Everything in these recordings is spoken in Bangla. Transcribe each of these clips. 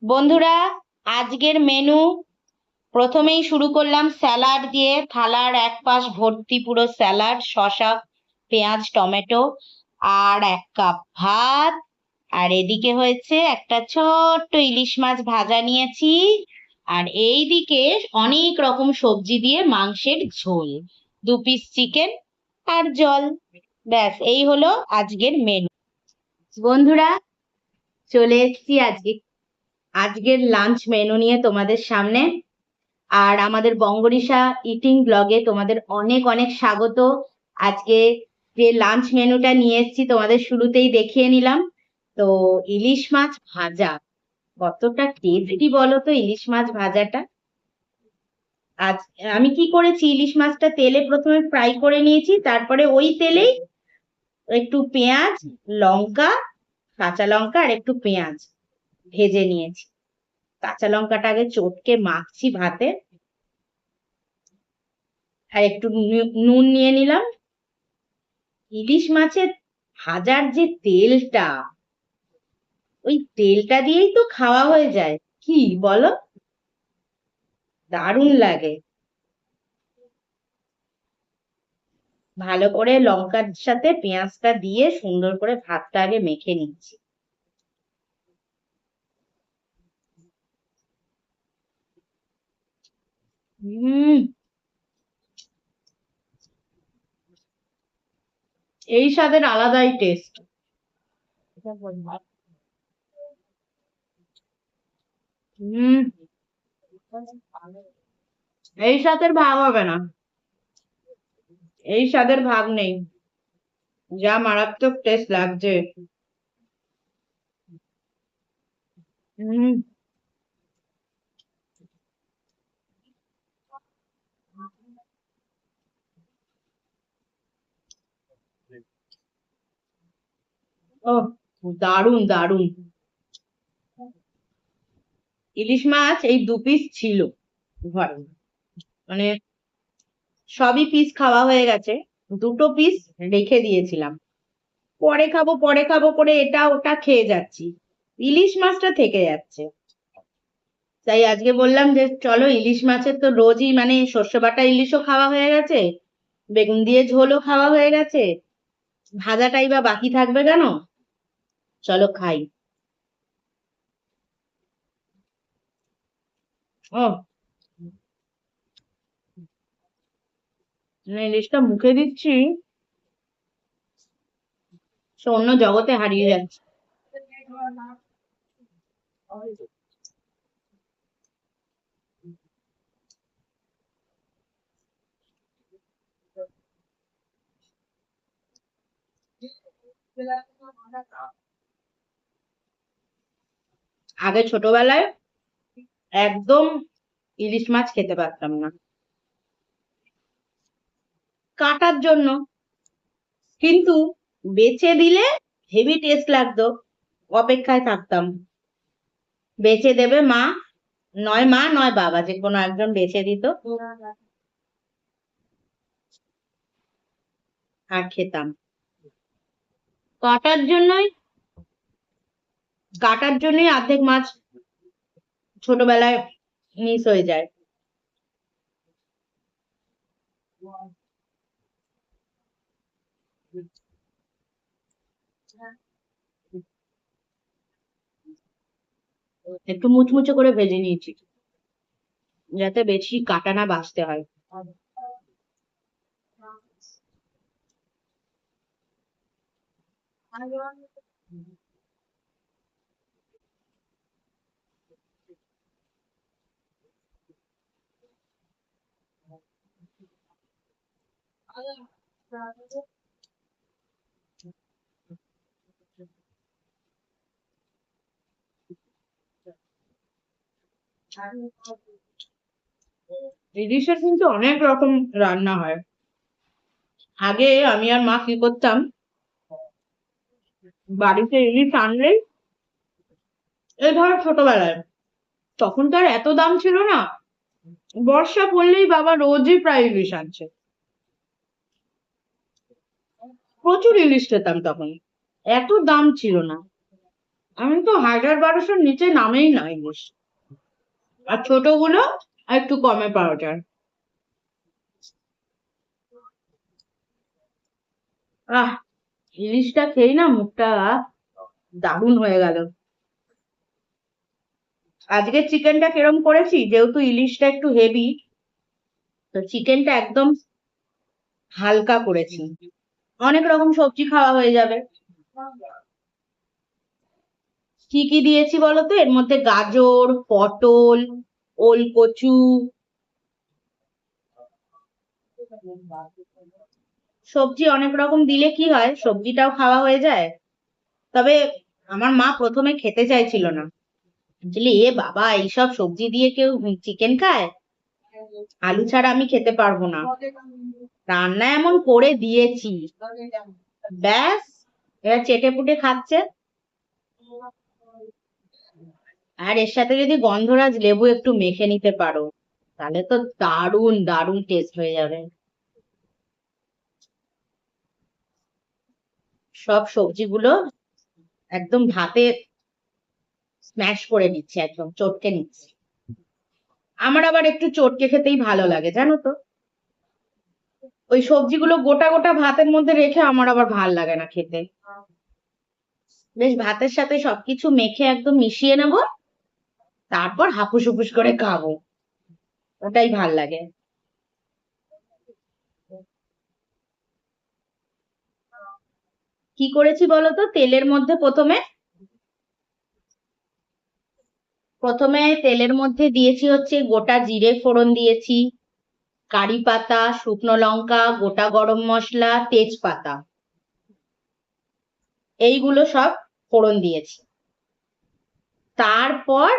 বন্ধুরা, আজকের মেনু প্রথমেই শুরু করলাম স্যালাড দিয়ে। থালার এক পাশ ভর্তি পুরো স্যালাড, শসা, পেঁয়াজ, টমেটো, আর 1 কাপ ভাত। আর এদিকে হয়েছে একটা ছোট্ট ইলিশ মাছ ভাজা নিয়েছি। আর এইদিকে অনেক রকম সবজি দিয়ে মাংসের ঝোল, 2 পিস চিকেন আর জল। ব্যাস, এই হলো আজকের মেনু। বন্ধুরা, চলে এসেছি আজকের লাঞ্চ মেনু নিয়ে তোমাদের সামনে। আর আমাদের বঙ্গরিসা ইটিং ব্লগে তোমাদের অনেক অনেক স্বাগত। আজকে যে লাঞ্চ মেনুটা নিয়ে এসেছি তোমাদের শুরুতেই দেখিয়ে নিলাম। তো ইলিশ মাছ ভাজা, কতটা টেস্টি বলো তো ইলিশ মাছ ভাজাটা। আজ আমি কি করেছি, ইলিশ মাছটা তেলে প্রথমে ফ্রাই করে নিয়েছি, তারপরে ওই তেলেই একটু পেঁয়াজ, লঙ্কা, কাঁচা লঙ্কা আর একটু পেঁয়াজ ভেজে নিয়েছি। কাঁচা লঙ্কাটা আগে চটকে মাখছি ভাতে, আর একটু নুন নিয়ে নিলাম। ইলিশ মাছের ভাজার যে তেলটা, ওই তেলটা দিয়েই তো খাওয়া হয়ে যায়, কি বলো? দারুণ লাগে। ভালো করে লঙ্কার সাথে পেঁয়াজটা দিয়ে সুন্দর করে ভাতটা আগে মেখে নিচ্ছি। হম, এই স্বাদের আলাদাই টেস্ট। হম, এই স্বাদের ভাগ হবে না, এই স্বাদের ভাগ নেই। যা মারাত্মক টেস্ট লাগছে। হম। ও, দারুণ দারুণ। ইলিশ মাছ এই 2 পিস ছিল ঘরে, মানে সবই পিস খাওয়া হয়ে গেছে, 2টো পিস রেখে দিয়েছিলাম। পরে খাবো পরে খাবো করে এটা ওটা খেয়ে যাচ্ছি, ইলিশ মাছটা থেকে যাচ্ছে। তাই আজকে বললাম যে চলো, ইলিশ মাছের তো রোজই মানে সর্ষে বাটা ইলিশও খাওয়া হয়ে গেছে, বেগুন দিয়ে ঝোলও খাওয়া হয়ে গেছে, ভাজাটাই বা বাকি থাকবে কেন? চলো খাই। ও, ইলিশটা মুখে দিচ্ছি, সে অন্য জগতে হারিয়ে যাচ্ছে। আগে ছোটবেলায় একদম ইলিশ মাছ খেতে পারতাম না, কাটার জন্য। কিন্তু বেচে দিলে হেভি টেস্ট লাগতো, অপেক্ষায় থাকতাম। বেচে দেবে মা, নয় মা নয় বাবা, যে কোনো একজন বেচে দিত, আর খেতাম। কাটার জন্যই কাটার জন্যই অর্ধেক মাছ ছোটবেলায় মিস হয়ে যায়। একটু মুচমুচে করে ভেজে নিয়েছি, যাতে বেশি কাটা না বাছতে হয়। ইলিশের কিন্তু অনেক রকম রান্না হয়। আগে আমি আর মা কি করতাম, বাড়িতে ইলিশ আনলেই, এই ধরো ছোটবেলায়, তখন তো আর এত দাম ছিল না, বর্ষা পড়লেই বাবা রোজই প্রায় ইলিশ আনছে, প্রচুর ইলিশ খেতাম তখন, এত দাম ছিল না। আমি তো ১,১২০০-র নিচে নামেই না ইলিশ। আর ছোটগুলো একটু কমে পাওয়া যায়। আহ, ইলিশটা খেয়েই না মুখটা দারুণ হয়ে গেল। আজকে চিকেনটা কিরম করেছি, যেহেতু ইলিশটা একটু হেভি, তো চিকেনটা একদম হালকা করেছি। অনেক রকম সবজি খাওয়া হয়ে যাবে। কি কি দিয়েছি বলতো? এর মধ্যে গাজর, পটল, ওলকচু, সবজি অনেক রকম দিলে কি হয়, সবজিটাও খাওয়া হয়ে যায়। তবে আমার মা প্রথমে খেতে চাইছিল না, বলছিল এ বাবা এইসব সবজি দিয়ে কেউ চিকেন খায়, আলু ছাড়া আমি খেতে পারবো না। রান্না এমন করে দিয়েছি, ব্যাস, এবার চেটে পুটে খাচ্ছে। আর এর সাথে যদি গন্ধরাজ লেবু একটু মেখে নিতে পারো, তাহলে তো দারুণ দারুণ টেস্ট হয়ে যাবে। সব সবজিগুলো একদম ভাতে স্ম্যাশ করে নিচ্ছে, একদম চটকে নিচ্ছে। আমার আবার একটু চটকে খেতেই ভালো লাগে, জানো তো। ওই সবজিগুলো গোটা গোটা ভাতের মধ্যে রেখে আমার আবার ভাল লাগে না খেতে। বেশ ভাতের সাথে সবকিছু মেখে একদম মিশিয়ে নেব, তারপর হাপুস হুপুস করে খাবো, ওটাই ভাল লাগে। কি করেছি বলতো? তেলের মধ্যে প্রথমে তেলের মধ্যে দিয়েছি হচ্ছে গোটা জিরে ফোড়ন দিয়েছি, কারি পাতা, শুকনো লঙ্কা, গোটা গরম মশলা, তেজপাতা, এইগুলো সব ফোড়ন দিয়েছি। তারপর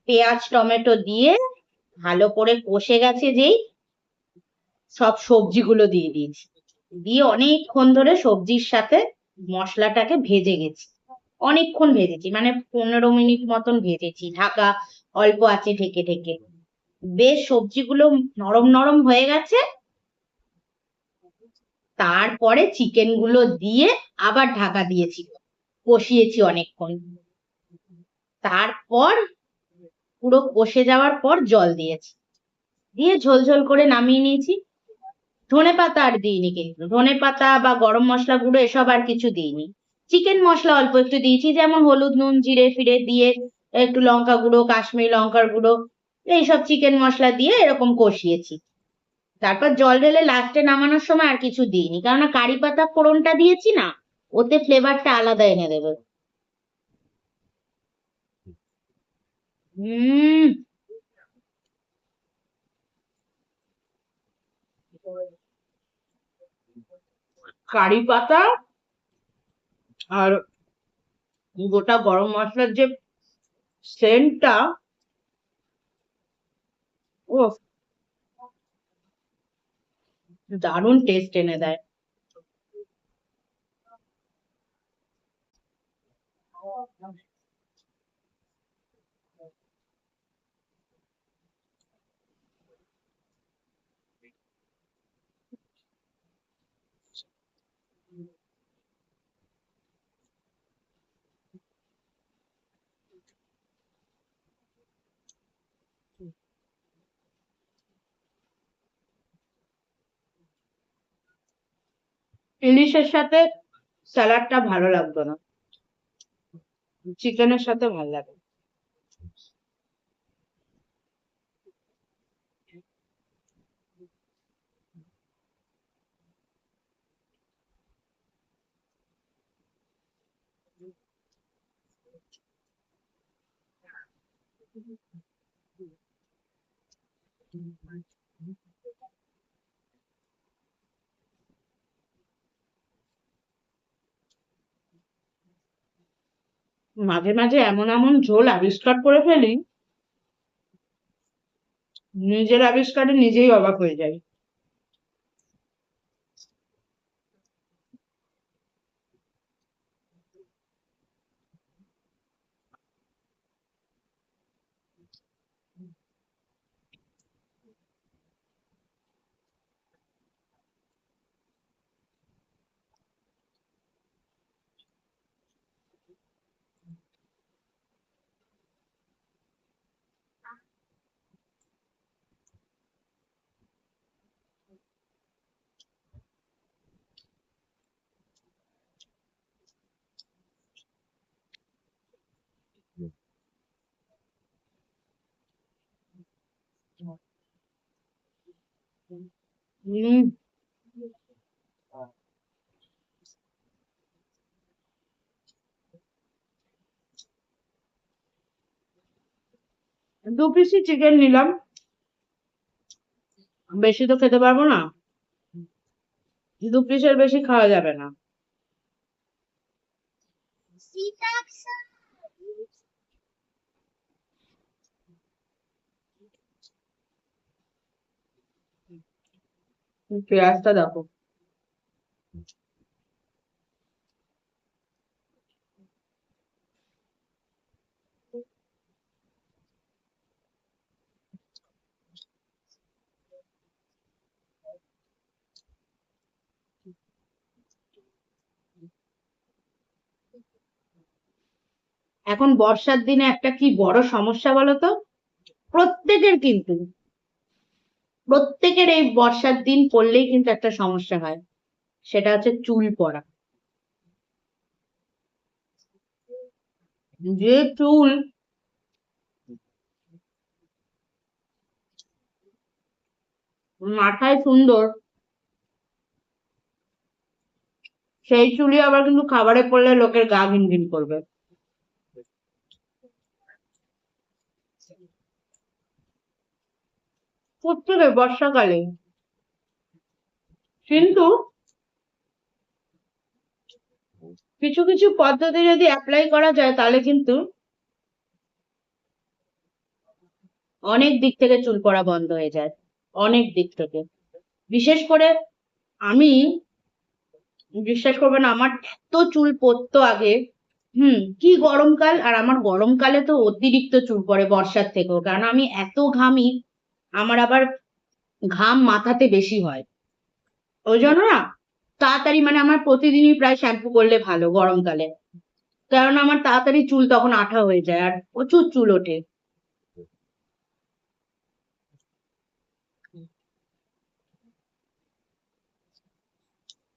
পেঁয়াজ টমেটো দিয়ে ভালো করে কষে গেছে যেই, সব সবজিগুলো দিয়ে দিয়েছি। দিয়ে অনেকক্ষণ ধরে সবজির সাথে মশলাটাকে ভেজে গেছি। অনেকক্ষণ ভেজেছি, মানে ১৫ মিনিট মতন ভেজেছি, ঢাকা অল্প আছে ঢেকে ঢেকে। বেশ সবজিগুলো নরম নরম হয়ে গেছে, তারপরে চিকেন গুলো দিয়ে আবার ঢাকা দিয়েছি, কষিয়েছি অনেকক্ষণ। তারপর পুরো কষে যাওয়ার পর জল দিয়েছি, দিয়ে ঝোল ঝোল করে নামিয়ে নিয়েছি। ধনেপাতা আর দিইনি, কিন্তু ধনেপাতা বা গরম মশলা গুঁড়ো এসব আর কিছু দিইনি। চিকেন মশলা অল্প একটু দিয়েছি, যেমন হলুদ নুন জিরে ফিরে দিয়ে, একটু লঙ্কা গুঁড়ো, কাশ্মীরি লঙ্কার গুঁড়ো, এইসব চিকেন মশলা দিয়ে এরকম কষিয়েছি। তারপর জল ঢেলে লাস্টে নামানোর সময় আর কিছু দিইনি, কেননা কারি পাতা ফোড়নটা দিয়েছি না, ওতে ফ্লেভারটা আলাদা এনে দেবে। হুম। কারি পাতা আর গোটা গরম মশলার যে সেন্টটা, ও, দারুণ টেস্ট এনে দেয়। ইলিশের সাথে স্যালাডটা ভালো লাগতো না, চিকেনের সাথে ভালো লাগে। মাঝে মাঝে এমন এমন ঝোল আবিষ্কার করে ফেলি, নিজের আবিষ্কারে নিজেই অবাক হয়ে যাই। হম। দু পিসই চিকেন নিলাম, বেশি তো খেতে পারবো না, দু পিসের বেশি খাওয়া যাবে না। পেঁয়াজটা দেখো। এখন বর্ষার দিনে একটা কি বড় সমস্যা বলো তো, প্রত্যেকের কিন্তু, প্রত্যেকের এই বর্ষার দিন পড়লেই কিন্তু একটা সমস্যা হয়, সেটা হচ্ছে চুল পড়া। যে চুল মাথায় সুন্দর, সেই চুলই আবার কিন্তু খাবারে পড়লে লোকের গা ঘিনঘিন করবে। প্রত্যেকের বর্ষাকালে। কিন্তু কিছু কিছু পদ্ধতি যদি অ্যাপ্লাই করা যায় তাহলে কিন্তু অনেক দিক থেকে চুল পড়া বন্ধ হয়ে যায়, অনেক দিক থেকে। বিশেষ করে আমি, বিশ্বাস করবে না, আমার এত চুল পড়তো আগে। কি গরমকাল, আর আমার গরমকালে তো অতিরিক্ত চুল পড়ে বর্ষার থেকেও, কারণ আমি এত ঘামি, আমার আবার ঘাম মাথাতে বেশি হয়, ওই জন্য না তাড়াতাড়ি, মানে আমার প্রতিদিনই প্রায় শ্যাম্পু করলে ভালো গরমকালে, কারণ আমার তাড়াতাড়ি চুল তখন আঠা হয়ে যায় আর প্রচুর চুল ওঠে।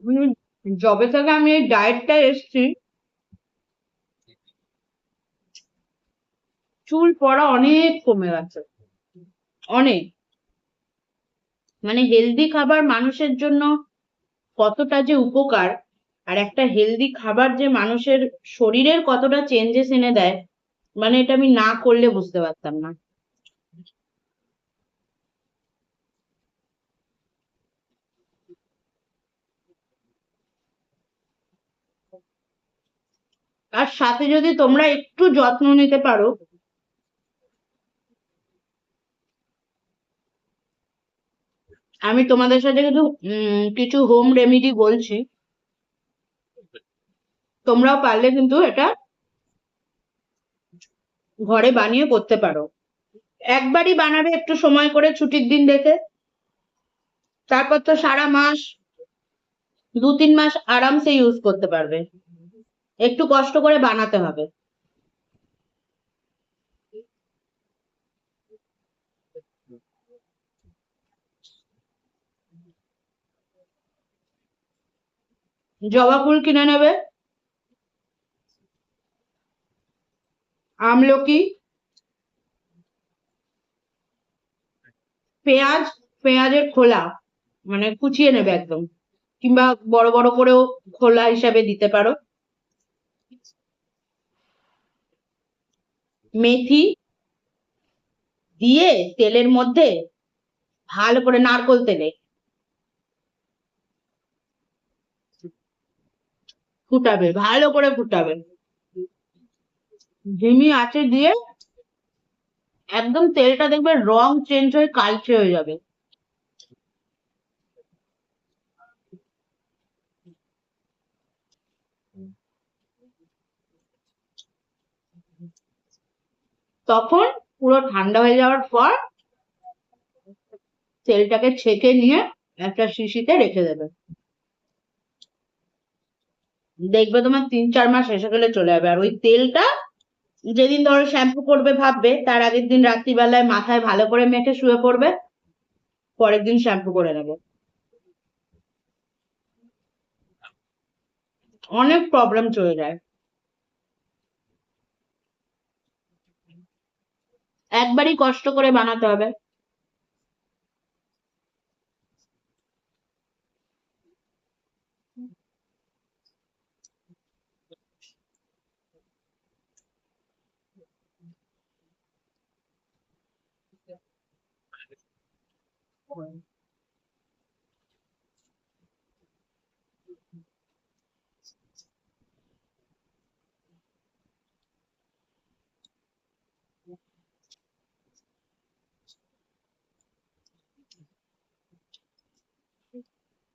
উম, যবে থেকে আমি এই ডায়েটটা এসছি, চুল পড়া অনেক কমে গেছে, অনেক। মানে হেলদি খাবার মানুষের জন্য কতটা যে উপকার, আর একটা হেলদি খাবার যে মানুষের শরীরের কতটা চেঞ্জেস এনে দেয়, মানে এটা আমি না করলে বুঝতে পারতাম না। আর সাথে যদি তোমরা একটু যত্ন নিতে পারো, আমি তোমাদের সাথে কিছু কিছু হোম রেমেডি বলছি, তোমরাও পারলে কিন্তু এটা ঘরে বানিয়ে করতে পারো। একবারই বানাবে একটু সময় করে ছুটির দিন দেখে, তারপর তো সারা মাস, 2-3 মাস আরামসে ইউজ করতে পারবে। একটু কষ্ট করে বানাতে হবে। জবা ফুল কিনে নেবে, আমলকি, পেঁয়াজ, পেঁয়াজের খোলা, মানে কুচিয়ে নেবে একদম, কিংবা বড় বড় করেও খোলা হিসাবে দিতে পারো। মেথি দিয়ে তেলের মধ্যে ভালো করে, নারকোল তেলে ফুটাবে, ভালো করে ফুটাবে, ধিমি আঁচে দিয়ে একদম তেলটা দেখবে রং চেঞ্জ হয়ে কালচে হয়ে যাবে। তখন পুরো ঠান্ডা হয়ে যাওয়ার পর তেলটাকে ছেঁকে নিয়ে একটা শিশিতে রেখে দেবে। দেখবে তোমার 3-4 মাস এসে গেলে চলে যাবে। আর ওই তেলটা যেদিন ধরো শ্যাম্পু করবে ভাববে, তার আগের দিন রাত্রিবেলায় মাথায় ভালো করে মেখে শুয়ে পড়বে, পরের দিন শ্যাম্পু করে নেবে। অনেক প্রবলেম চলে যায়। একবারই কষ্ট করে বানাতে হবে।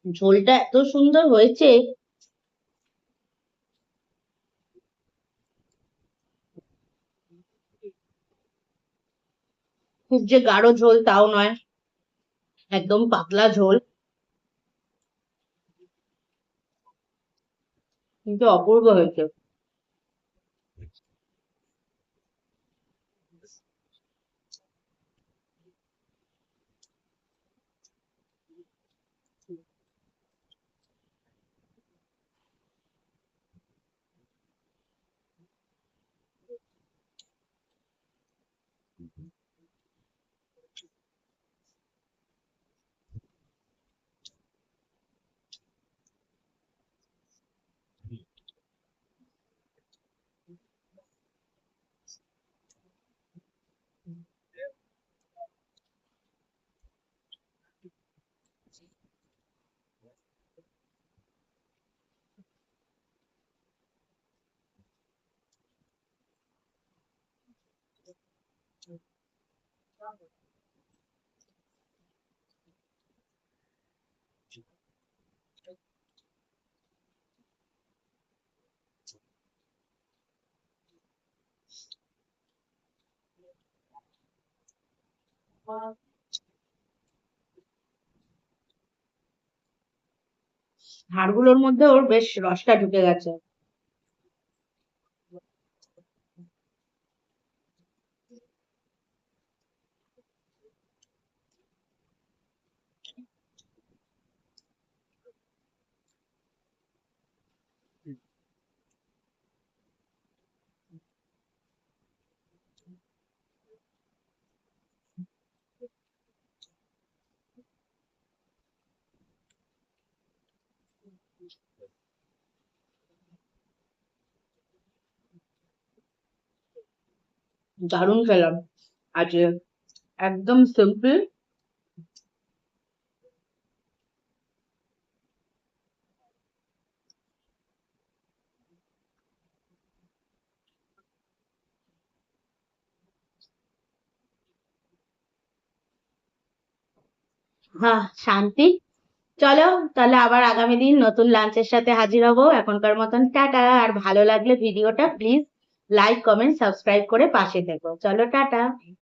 ঝোলটা এত সুন্দর হয়েছে, খুব যে গাঢ় ঝোল তাও নয়, একদম পাতলা ঝোল, কিন্তু অপূর্ব হয়েছে। হাড়গুলোর মধ্যে ওর বেশ রসটা ঢুকে গেছে। দারুণ খেলাম আজকে, একদম সিম্পল। হ্যাঁ, শান্তি। চলো, তাহলে আবার আগামী দিন নতুন লাঞ্চের সাথে হাজির হব। এখনকার মতন টাটা। আর ভালো লাগলে ভিডিওটা প্লিজ লাইক কমেন্ট সাবস্ক্রাইব করে পাশে থেকো। চলো, টাটা।